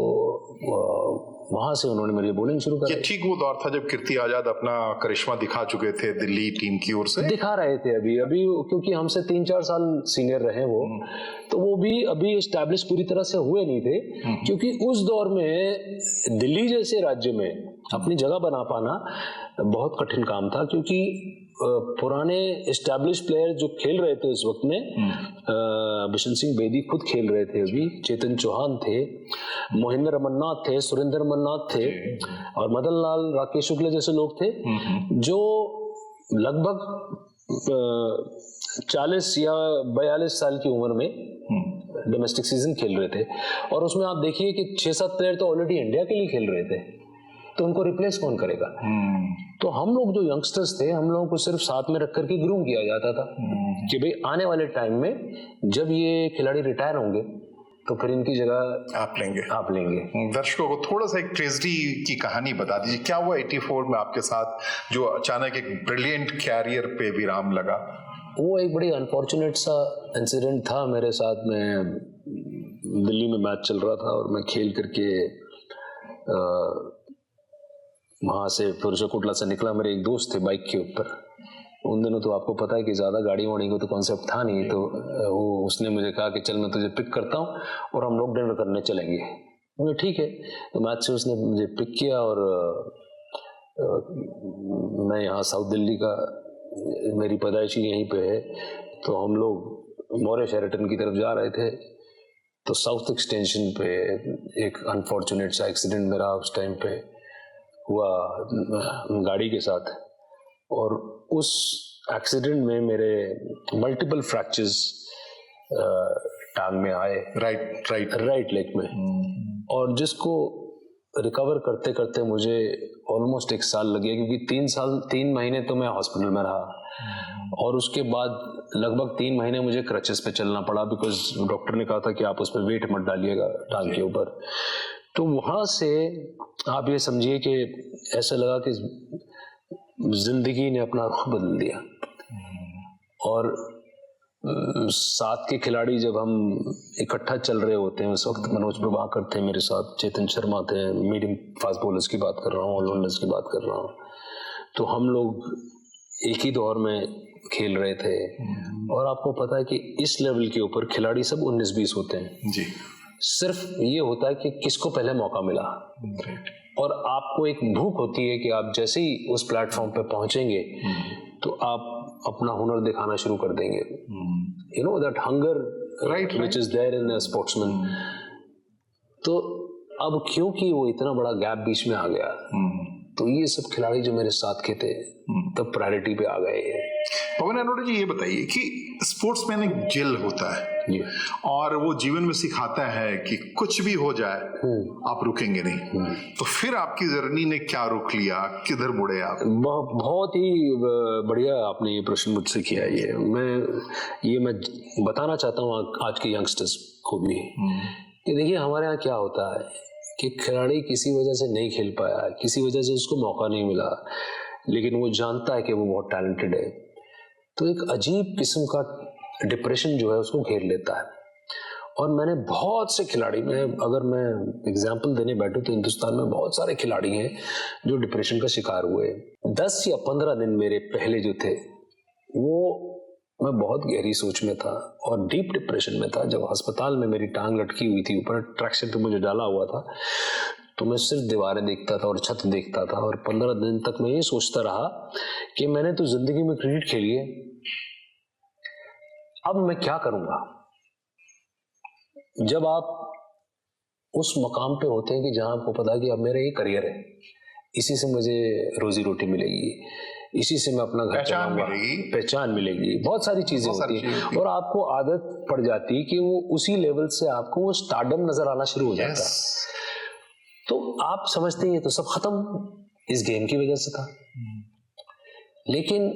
वहां से उन्होंने मेरी बॉलिंग शुरू कर। ये ठीक वो दौर था जब कीर्ति आजाद अपना करिश्मा दिखा चुके थे दिल्ली टीम की ओर से? दिखा रहे थे अभी क्योंकि हमसे 3-4 साल सीनियर रहे वो, तो वो भी अभी एस्टैब्लिश पूरी तरह से हुए नहीं थे, क्योंकि उस दौर में दिल्ली जैसे राज्य में अपनी जगह बना पाना बहुत कठिन काम था, क्योंकि पुराने एस्टैब्लिश प्लेयर जो खेल रहे थे उस वक्त में, बिशन सिंह बेदी खुद खेल रहे थे अभी, चेतन चौहान थे, मोहिंदर अमरनाथ थे, सुरेंद्र अमरनाथ थे, और मदन लाल, राकेश शुक्ला जैसे लोग थे, जो लगभग 40 या 42 साल की उम्र में डोमेस्टिक सीजन खेल रहे थे। और उसमें आप देखिए कि 6-7 प्लेयर तो ऑलरेडी इंडिया के लिए खेल रहे थे, तो उनको रिप्लेस कौन करेगा? तो हम लोग जो यंगस्टर्स थे, हम लोगों को सिर्फ साथ में रख करके ग्रूम किया जाता था कि भाई आने वाले टाइम में जब ये खिलाड़ी रिटायर होंगे तो फिर इनकी जगह आप लेंगे। दर्शकों को थोड़ा सा एक ट्रेजेडी की कहानी बता दीजिए, क्या हुआ 84 में आपके साथ जो अचानक एक ब्रिलियंट कैरियर पे विराम लगा? वो एक बड़ी अनफॉर्चुनेट सा इंसिडेंट था मेरे साथ। में दिल्ली में मैच चल रहा था और मैं खेल करके वहाँ से फिरोजपुर कोटला से निकला। मेरे एक दोस्त थे बाइक के ऊपर, उन दिनों तो आपको पता है कि ज़्यादा गाड़ी वाड़ी को तो कॉन्सेप्ट था नहीं, तो उसने मुझे कहा कि चल मैं तुझे पिक करता हूँ और हम लोग डिनर करने चलेंगे। मैंने ठीक है, तो मैच से उसने मुझे पिक किया और मैं यहाँ साउथ दिल्ली का, मेरी पैदाइशी यहीं पे है, तो हम लोग मौर्य शेरेटन की तरफ जा रहे थे। तो साउथ एक्सटेंशन पे एक अनफॉर्चुनेट सा एक्सीडेंट मेरा उस टाइम पे हुआ गाड़ी के साथ, और उस एक्सीडेंट में मेरे मल्टीपल फ्रैक्चर्स टांग में आए, राइट लेग में, और जिसको रिकवर करते करते मुझे ऑलमोस्ट 1 साल लग गया, क्योंकि 3 महीने तो मैं हॉस्पिटल में रहा, और उसके बाद लगभग 3 महीने मुझे क्रचेस पे चलना पड़ा, बिकॉज डॉक्टर ने कहा था कि आप उस पर वेट मत डालिएगा टांग के ऊपर। तो वहाँ से आप ये समझिए कि ऐसा लगा कि जिंदगी ने अपना रुख बदल दिया। और साथ के खिलाड़ी जब हम इकट्ठा चल रहे होते हैं, उस वक्त मनोज प्रभाकर थे मेरे साथ, चेतन शर्मा थे, मीडियम फास्ट बॉलर्स की बात कर रहा हूँ, ऑलराउंडर्स की बात कर रहा हूँ, तो हम लोग एक ही दौर में खेल रहे थे। और आपको पता है कि इस लेवल के ऊपर खिलाड़ी सब 19-20 होते हैं जी। सिर्फ ये होता है कि किसको पहले मौका मिला, और आपको एक भूख होती है कि आप जैसे ही उस प्लेटफॉर्म पे पहुंचेंगे तो आप अपना हुनर दिखाना शुरू कर देंगे। You know that hunger which is there in a sportsman. तो अब क्योंकि वो इतना बड़ा गैप बीच में आ गया, तो ये सब खिलाड़ी जो मेरे साथ के थे तब प्रायोरिटी पे आ गए हैं। पवन अरोड़ा जी, ये बताइए कि स्पोर्ट्समैन एक जेल होता है और वो जीवन में सिखाता है कि कुछ भी हो जाए आप रुकेंगे नहीं। तो फिर आपकी जर्नी ने क्या रुख लिया, किधर मुड़े आप? बहुत ही बढ़िया आपने ये प्रश्न मुझसे किया। मैं बताना चाहता हूँ आज के यंगस्टर्स को भी कि देखिए, हमारे यहाँ क्या होता है कि खिलाड़ी किसी वजह से नहीं खेल पाया, किसी वजह से उसको मौका नहीं मिला, लेकिन वो जानता है कि वो बहुत टैलेंटेड है, तो एक अजीब किस्म का डिप्रेशन जो है उसको घेर लेता है। और मैंने बहुत से खिलाड़ी में, अगर मैं एग्जांपल देने बैठूं तो हिंदुस्तान में बहुत सारे खिलाड़ी हैं जो डिप्रेशन का शिकार हुए। 10 या 15 दिन मेरे पहले जो थे, वो मैं बहुत गहरी सोच में था और डीप डिप्रेशन में था। जब अस्पताल में मेरी टांग लटकी हुई थी, ऊपर ट्रैक्शन पे मुझे डाला हुआ था, तो मैं सिर्फ दीवारें देखता था और छत देखता था, और 15 दिन तक मैं ये सोचता रहा कि मैंने तो जिंदगी में क्रिकेट खेली है, अब मैं क्या करूंगा। जब आप उस मकाम पे होते हैं कि जहां आपको पता है कि अब मेरा ये करियर है, इसी से मुझे रोजी रोटी मिलेगी, इसी से मैं अपना घर चलाऊंगा, पहचान मिलेगी, बहुत सारी चीजें होती हैं, और आपको आदत पड़ जाती है कि वो उसी लेवल से आपको वो स्टारडम नजर आना शुरू हो जाता है। तो आप समझते हैं तो सब खत्म इस गेम की वजह से था। लेकिन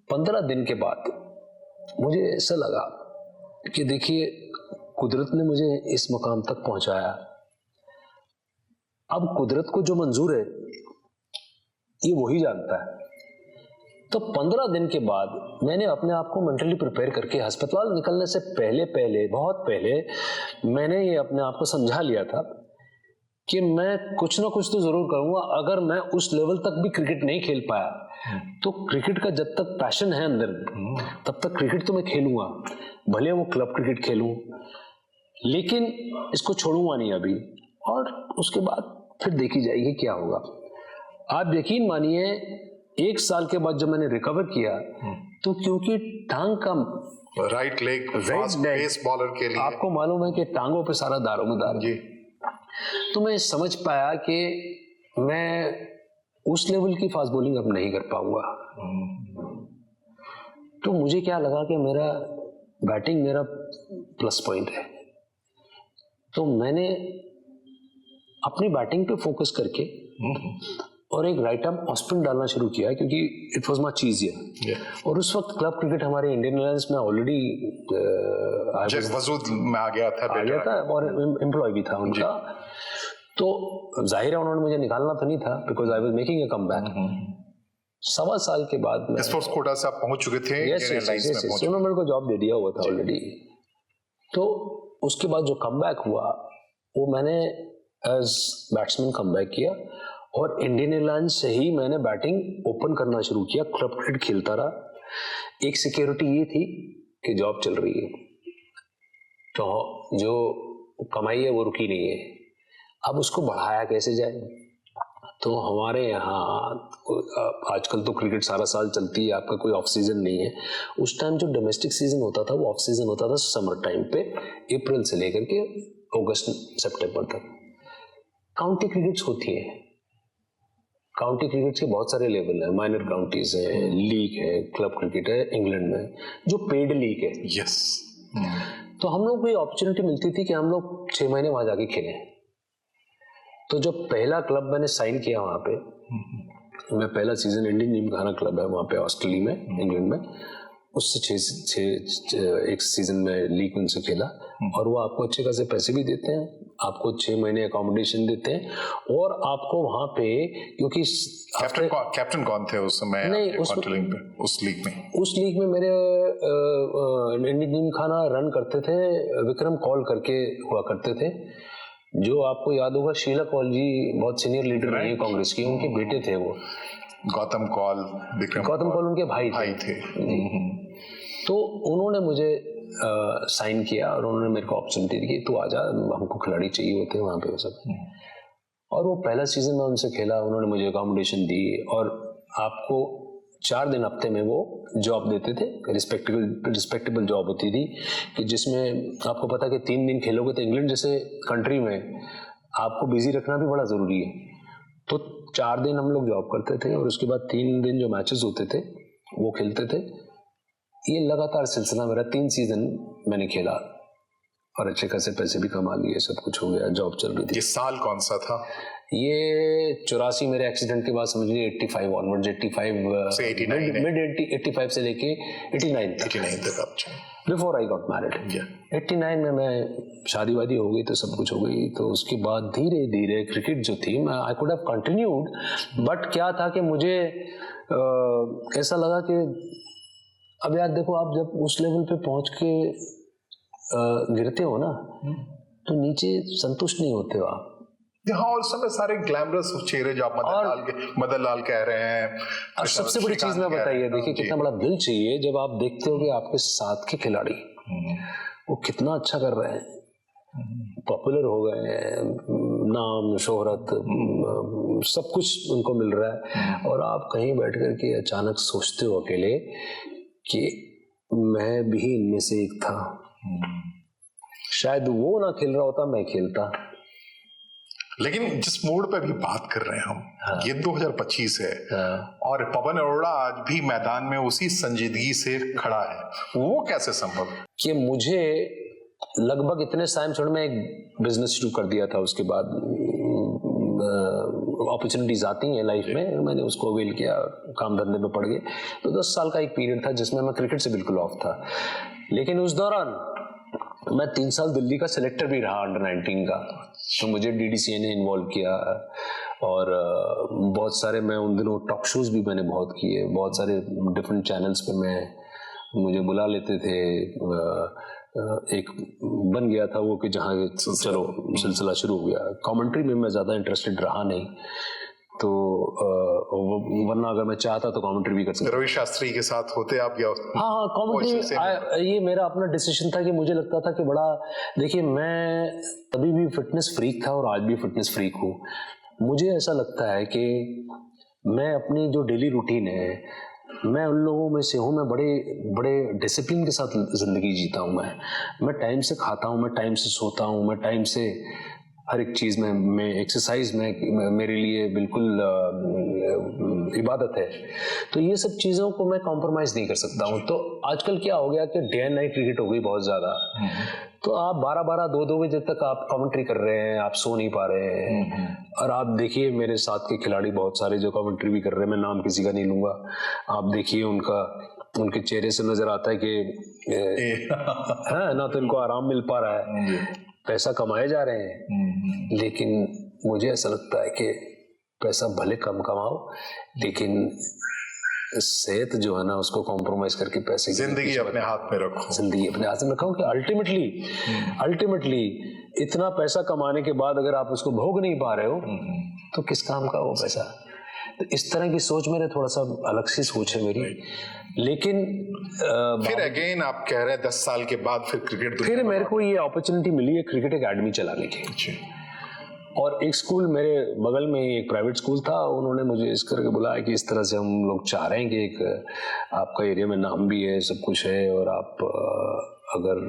15 दिन के बाद मुझे ऐसा लगा कि देखिए, कुदरत ने मुझे इस मकाम तक पहुंचाया, अब कुदरत को जो मंजूर है ये वही जानता है। तो 15 दिन के बाद मैंने अपने आप को मेंटली प्रिपेयर करके, अस्पताल निकलने से पहले बहुत पहले मैंने ये अपने आप को समझा लिया था कि मैं कुछ ना कुछ तो जरूर करूंगा। अगर मैं उस लेवल तक भी क्रिकेट नहीं खेल पाया तो क्रिकेट का जब तक पैशन है अंदर, तब तक क्रिकेट तो मैं खेलूंगा, भले वो क्लब क्रिकेट खेलूं, लेकिन इसको छोड़ूंगा नहीं अभी। और उसके बाद फिर देखी जाएगी क्या होगा। आप यकीन मानिए, 1 साल के बाद जब मैंने रिकवर किया, तो क्योंकि टांग का राइट लेग पेस बॉलर के लिए आपको मालूम है कि टांगों पे सारा दारोमदार जी, तो मैं समझ पाया कि मैं उस लेवल की फास्ट बॉलिंग अब नहीं कर पाऊंगा। तो मुझे क्या लगा कि मेरा बैटिंग मेरा प्लस पॉइंट है, तो मैंने अपनी बैटिंग पे फोकस करके और एक राइट आर्म ऑफ स्पिन डालना शुरू किया, क्योंकि इट वाज मच इजियर। और उस वक्त क्लब क्रिकेट हमारे इंडियन एयरलाइंस में ऑलरेडी वजूद में आ गया था और एम्प्लॉय भी था उनका। तो जाहिर है उन्होंने मुझे निकालना तो नहीं था, because I was making a comeback. 1.25 साल के बाद मैं स्पोर्ट्स कोटा से आप पहुंच चुके थे, उन्होंने मेरे को जॉब दे दिया हुआ था ऑलरेडी। तो उसके बाद जो कमबैक हुआ वो मैंने एज बैट्समैन कमबैक किया, और इंडियन एयरलाइंस से ही मैंने बैटिंग ओपन करना शुरू किया। क्लब क्रिकेट खेलता रहा। एक सिक्योरिटी ये थी कि जॉब चल रही है, तो जो कमाई है वो रुकी नहीं है, अब उसको बढ़ाया कैसे जाए। तो हमारे यहाँ आजकल तो क्रिकेट सारा साल चलती है, आपका कोई ऑफ सीजन नहीं है। उस टाइम जो डोमेस्टिक सीजन होता था वो ऑफ सीजन होता था समर टाइम पे, अप्रैल से लेकर के अगस्त सितंबर तक। काउंटी क्रिकेट्स होती है, काउंटी क्रिकेट के बहुत सारे लेवल हैं, माइनर काउंटीज है, लीग है, क्लब क्रिकेट है इंग्लैंड में, जो पेड लीग है। यस तो हम लोग को ये अपॉर्चुनिटी मिलती थी कि हम लोग 6 महीने वहां जाके खेलें। तो जो पहला क्लब मैंने साइन किया वहां पे, मैं पहला सीजन इंडियन जिमखाना क्लब है वहाँ पे ऑस्ट्रेलिया में, इंग्लैंड में, उससे एक सीजन में लीग उनसे खेला। और वो आपको अच्छे खासे पैसे भी देते हैं, आपको 6 महीने अकोमोडेशन देते हैं, और आपको वहाँ पे, क्योंकि कैप्टन कौन थे उस समय? नहीं, उस लीग में मेरे इंडियन जिमखाना रन करते थे विक्रम कौल करके हुआ करते थे, जो आपको याद होगा शीला कौल जी बहुत सीनियर लीडर रही है कांग्रेस की, उनके बेटे थे वो। गौतम कौल उनके भाई थे। तो उन्होंने मुझे साइन किया और उन्होंने मेरे को अपॉर्चुनिटी दी, तू आजा, हमको खिलाड़ी चाहिए होते हैं वहाँ पे वो सब। और वो पहला सीजन में उनसे खेला, उन्होंने मुझे अकोमोडेशन दी, और आपको 4 दिन हफ्ते में वो जॉब देते थे, रिस्पेक्टेबल जॉब होती थी, कि जिसमें आपको पता कि 3 दिन खेलोगे तो इंग्लैंड जैसे कंट्री में आपको बिजी रखना भी बड़ा ज़रूरी है। तो 4 दिन हम लोग जॉब करते थे और उसके बाद 3 दिन जो मैचेस होते थे वो खेलते थे। ये लगातार सिलसिला मेरा 3 सीजन मैंने खेला और अच्छे खासे पैसे भी कमा लिए, सब कुछ हो गया, जॉब चल रही थी। ये साल कौन सा था? ये 84 मेरे एक्सीडेंट के बाद समझ लीजिए 85 ऑनवर्ड्स, 85 से 89 मिड 85 से लेके 89 तक बिफोर आई गॉट मैरिड। 89 में मैं शादी वादी हो गई तो सब कुछ हो गई। तो उसके बाद धीरे धीरे क्रिकेट जो थी, मैं I could have continued, but क्या था कि मुझे ऐसा लगा कि अब यार देखो, आप जब उस लेवल पे पहुंच के गिरते हो ना, तो नीचे संतुष्ट नहीं होते हो आप। यहाँ और समय सारे ग्लैमरस चेहरे जो आप मदन लाल कह रहे हैं। अब सबसे बड़ी चीज मैं बताइए, देखिए कितना बड़ा दिल चाहिए जब आप देखते हो कि आपके साथ के खिलाड़ी वो कितना अच्छा कर रहे हैं, पॉपुलर हो गए हैं, नाम शोहरत सब कुछ उनको मिल रहा है, और आप कहीं बैठ कर के अचानक सोचते हो अकेले कि मैं भी इनमें से एक था, शायद वो ना खेल रहा होता, मैं खेलता। लेकिन जिस मूड पे भी बात कर रहे हैं हम, हाँ। ये 2025 है, हाँ। और पवन अरोड़ा आज भी मैदान में उसी संजीदगी से खड़ा है, वो कैसे संभव? कि मुझे लगभग इतने टाइम छोड़ में एक बिजनेस शुरू कर दिया था, उसके बाद अपॉर्चुनिटीज आती हैं लाइफ में, मैंने उसको अवेल किया, काम धंधे में पड़ गए। तो 10 साल का एक पीरियड था जिसमें मैं क्रिकेट से बिल्कुल ऑफ था, लेकिन उस दौरान मैं 3 साल दिल्ली का सिलेक्टर भी रहा अंडर 19 का। तो मुझे डीडीसीए ने इन्वॉल्व किया, और बहुत सारे, मैं उन दिनों टॉक शोज भी मैंने बहुत किए, बहुत सारे डिफरेंट चैनल्स पे मुझे बुला लेते थे। एक बन गया था वो कि जहाँ चलो सिलसिला शुरू हो गया। कमेंट्री में मैं ज़्यादा इंटरेस्टेड रहा नहीं, तो वरना अगर मैं चाहता तो कमेंट्री भी कर सकता। रवि शास्त्री के साथ होते आप या? हाँ, कमेंट्री ये मेरा अपना डिसीजन था कि मुझे लगता था कि बड़ा, देखिए मैं अभी भी फिटनेस फ्रीक था और आज भी फिटनेस फ्रीक हूँ। मुझे ऐसा लगता है कि मैं अपनी जो डेली रूटीन है, मैं उन लोगों में से हूँ, मैं बड़े डिसिप्लिन के साथ ज़िंदगी जीता हूँ। मैं टाइम से खाता हूँ, मैं टाइम से सोता हूँ, मैं टाइम से हर एक चीज़ में, मैं एक्सरसाइज में मेरे लिए बिल्कुल इबादत है। तो ये सब चीज़ों को मैं कॉम्प्रोमाइज़ नहीं कर सकता हूँ। तो आजकल क्या हो गया कि डे एंड नाइट क्रिकेट हो गई बहुत ज़्यादा, तो आप 12-12, 2-2 बजे तक आप कमेंट्री कर रहे हैं, आप सो नहीं पा रहे हैं। और आप देखिए मेरे साथ के खिलाड़ी बहुत सारे जो कमेंट्री भी कर रहे हैं, मैं नाम किसी का नहीं लूँगा, आप देखिए उनके चेहरे से नज़र आता है कि हाँ ना, तो इनको आराम मिल पा रहा है, पैसा कमाए जा रहे हैं। लेकिन मुझे ऐसा लगता है कि पैसा भले कम कमाओ, लेकिन सेहत जो है ना, उसको कॉम्प्रोमाइज करके पैसे, जिंदगी अपने हाथ में रखो, जिंदगी अपने हाथ में रखो। कि अल्टीमेटली इतना पैसा कमाने के बाद अगर आप उसको भोग नहीं पा रहे हो तो किस काम का वो पैसा? तो इस तरह की सोच मेरे, थोड़ा सा अलग सी सोच है मेरी। लेकिन फिर अगेन आप कह रहे हैं 10 साल के बाद फिर मेरे को ये अपॉर्चुनिटी मिली है क्रिकेट एकेडमी चलाने की। और एक स्कूल मेरे बगल में ही एक प्राइवेट स्कूल था, उन्होंने मुझे इस करके बुलाया कि इस तरह से हम लोग चाह रहे हैं कि एक आपका एरिया में नाम भी है, सब कुछ है, और आप अगर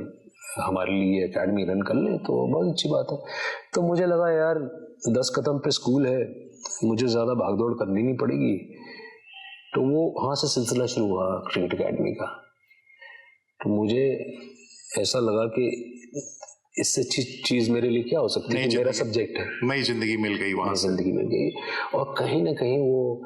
हमारे लिए एकेडमी रन कर लें तो बहुत अच्छी बात है। तो मुझे लगा यार 10 कदम पे स्कूल है, मुझे ज़्यादा भागदौड़ करनी नहीं पड़ेगी। तो वो वहाँ से सिलसिला शुरू हुआ क्रिकेट एकेडमी का। तो मुझे ऐसा लगा कि इससे अच्छी चीज मेरे लिए क्या हो सकती है कि मेरा सब्जेक्ट है, नई जिंदगी मिल गई, वहां से जिंदगी मिल गई। और कहीं ना कहीं वो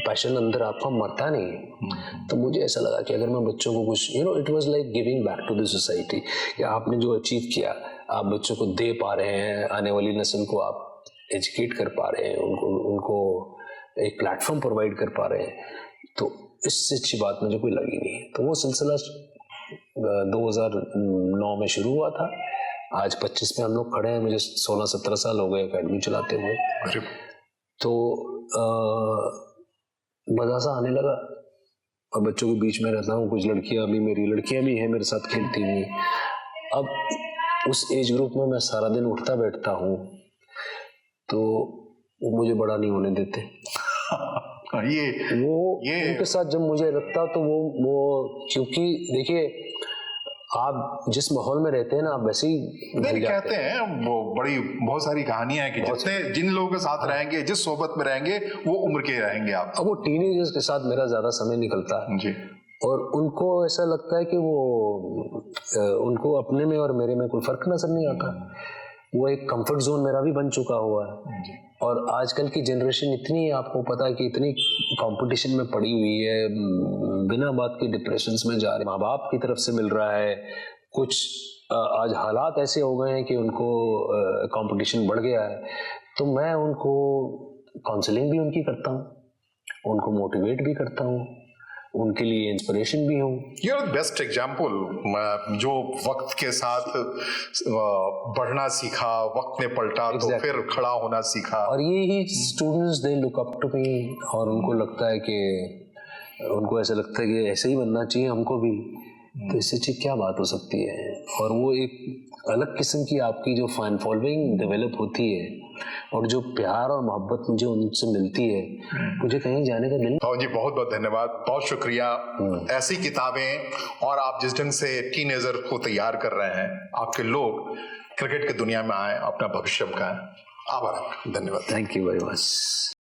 पैशन अंदर आपका मरता नहीं है। तो मुझे ऐसा लगा कि अगर मैं बच्चों को कुछ it was like giving back to the society, कि आपने जो अचीव किया आप बच्चों को दे पा रहे हैं, आने वाली नस्ल को आप एजुकेट कर पा रहे हैं, उनको एक प्लेटफॉर्म प्रोवाइड कर पा रहे हैं, तो इससे अच्छी बात मुझे कोई लगी नहीं। तो वो सिलसिला 2009 में शुरू हुआ था। आज 25 में हम लोग खड़े हैं, मुझे 16-17 साल हो गए अकेडमी चलाते हुए। तो मज़ा सा आने लगा और बच्चों के बीच में रहता हूँ। कुछ लड़कियाँ भी हैं मेरे साथ खेलती हुई। अब उस एज ग्रुप में मैं सारा दिन उठता बैठता हूँ, तो वो मुझे बड़ा नहीं होने देते। ये उनके साथ जब मुझे लगता तो वो क्योंकि देखिए आप जिस माहौल में रहते हैं ना, आप वैसे ही नहीं कहते हैं, वो बहुत सारी कहानियां हैं कि जिन लोगों के साथ रहेंगे, जिस सोबत में रहेंगे, वो उम्र के रहेंगे आप। अब वो टीनेजर्स के साथ मेरा ज्यादा समय निकलता है जी, और उनको ऐसा लगता है कि उनको अपने में और मेरे में कोई फर्क नजर नहीं आता। वो एक कंफर्ट जोन मेरा भी बन चुका हुआ है जी। और आजकल की जनरेशन इतनी, आपको पता है कि इतनी कंपटीशन में पड़ी हुई है, बिना बात के डिप्रेशंस में जा रहे, माँ बाप की तरफ से मिल रहा है कुछ, आज हालात ऐसे हो गए हैं कि उनको कंपटीशन बढ़ गया है। तो मैं उनको काउंसलिंग भी उनकी करता हूँ, उनको मोटिवेट भी करता हूँ, उनके लिए इंस्पिरेशन भी हूँ। यू आर बेस्ट एग्जाम्पल, जो वक्त के साथ बढ़ना सीखा, वक्त ने पलटा तो फिर खड़ा होना सीखा। और ये ही students they look up to me, और उनको लगता है कि उनको ऐसा लगता है कि ऐसे ही बनना चाहिए हमको भी। तो इससे अच्छी क्या बात हो सकती है। और वो एक अलग किस्म की आपकी जो फैन फॉलोइंग डेवलप होती है और जो प्यार और मोहब्बत मुझे उनसे मिलती है, मुझे कहीं जाने का दिल। जी बहुत बहुत धन्यवाद, बहुत शुक्रिया। ऐसी किताबें और आप जिस ढंग से टीनेजर को तैयार कर रहे हैं, आपके लोग क्रिकेट की दुनिया में आए, अपना भविष्य बनाएं। आभार, धन्यवाद। Thank you very much.